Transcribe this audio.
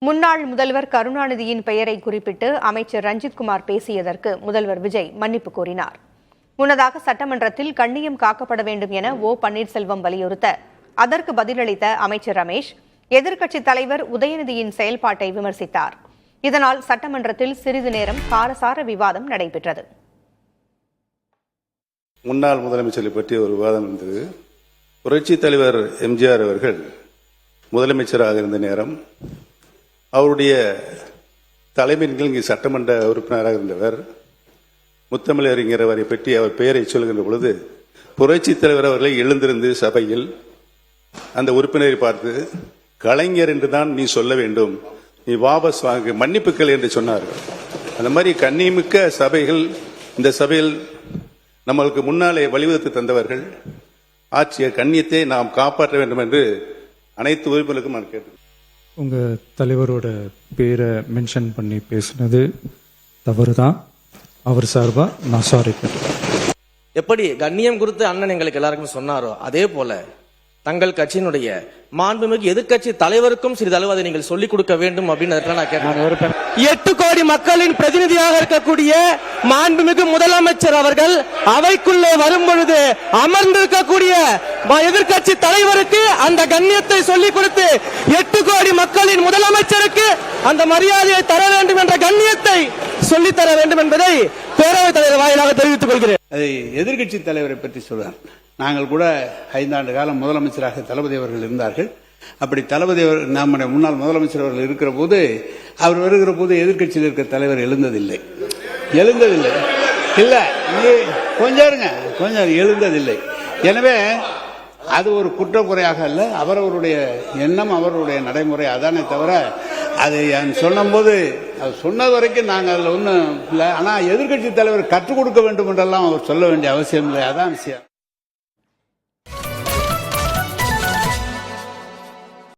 முன்னாள் முதல்வர் கருணாநிதியின் பெயரை குறிப்பிட்டு அமைச்சர் ரஞ்சித்குமார் பேசியதற்கு முதல்வர் விஜய் மன்னிப்பு கோரினார். முன்னதாக சட்டமன்றத்தில் கண்ணியம் காக்கப்பட வேண்டும் என ஓ பன்னீர்செல்வம் வலியுறுத்த அதற்கு பதிலளித்த அமைச்சர் ரமேஷ் எதிர்க்கட்சித் தலைவர் உதயநிதியின் செயல்பாட்டை விமர்சித்தார். இதனால் சட்டமன்றத்தில் சிறிது நேரம் காரசார விவாதம் நடைபெற்றது. முன்னாள் முதலமைச்சரை பற்றிய ஒரு விவாதம் இருந்தது. புரட்சித் தலைவர் எம்ஜிஆர் அவர்கள் முதலமைச்சராக இருந்த நேரம் அவருடைய தலைமையின் இங்கு சட்டமன்ற உறுப்பினராக இருந்தவர் முத்தமிழறிஞர் அவரை பற்றி அவர் பெயரை சொல்கின்ற பொழுது புரட்சித் தலைவர் அவர்களை எழுந்திருந்து சபையில் அந்த உறுப்பினரை பார்த்து கலைஞர் என்றுதான் நீ சொல்ல வேண்டும், நீ வாபஸ் வாங்க, மன்னிப்புகள் என்று சொன்னார்கள். அந்த மாதிரி கண்ணியமிக்க சபைகள் இந்த சபையில் நம்மளுக்கு முன்னாலே வழிவகுத்து தந்தவர்கள். ஆட்சிய கண்ணியத்தை நாம் காப்பாற்ற வேண்டும் என்று அனைத்து உறுப்பினருக்கும் நான் கேட்டேன். உங்க தலைவரோட பேரை மென்ஷன் பண்ணி பேசினது தவறுதான். அவர் சார்பா நான் சாரி கேட்டேன். எப்படி கண்ணியம் குறித்து அண்ணன் எங்களுக்கு எல்லாருக்கும் சொன்னாரோ அதே போல தங்கள் கட்சியினுடைய மாண்புமிகு எதிர்க்கட்சி தலைவருக்கும் சிறிதளவு அதை நீங்கள் சொல்லிக் கொடுக்க வேண்டும் அப்படின்னு நான் கேட்டேன். 8 கோடி மக்களின் பிரதிநிதியாக இருக்கக்கூடிய மாண்புமிகு முதலமைச்சர் அவர்கள் அவைக்குள்ளே வரும் பொழுது அமர்ந்திருக்கக்கூடிய எதிர்க்கட்சி தலைவருக்கு அந்த கண்ணியத்தை சொல்லிக் கொடுத்து 8 கோடி மக்களின் முதலமைச்சருக்கு அந்த மரியாதையை தர வேண்டும் என்ற கண்ணியத்தை சொல்லித்தர வேண்டும் என்பதை பேரவைத் தலைவர் வாயிலாக தெரிவித்துக் கொள்கிறேன். அதை எதிர்க்கட்சி தலைவரை பற்றி சொல்றார். நாங்கள் கூட 5 ஆண்டு காலம் முதலமைச்சராக தளபதி அவர்கள் இருந்தார்கள். அப்படி தளபதி நம்முடைய முன்னாள் முதலமைச்சர் அவர்கள் இருக்கிற போது அவர் வருகிற போது எதிர்க்கட்சியில் இருக்கிற தலைவர் எழுந்ததில்லை. இல்ல கொஞ்சம் எழுந்ததில்லை. எனவே அது ஒரு குற்றக்குறையாக அல்ல, அவரவருடைய எண்ணம், அவருடைய நடைமுறை அதானே தவிர அதை சொன்னபோது அது சொன்ன வரைக்கும் நாங்கள் அதில் ஒன்றும் இல்லை. ஆனால் எதிர்க்கட்சி தலைவர் கற்றுக் கொடுக்க வேண்டும் என்றெல்லாம் அவர் சொல்ல வேண்டிய அவசியம் இல்லை. அதான் விஷயம்.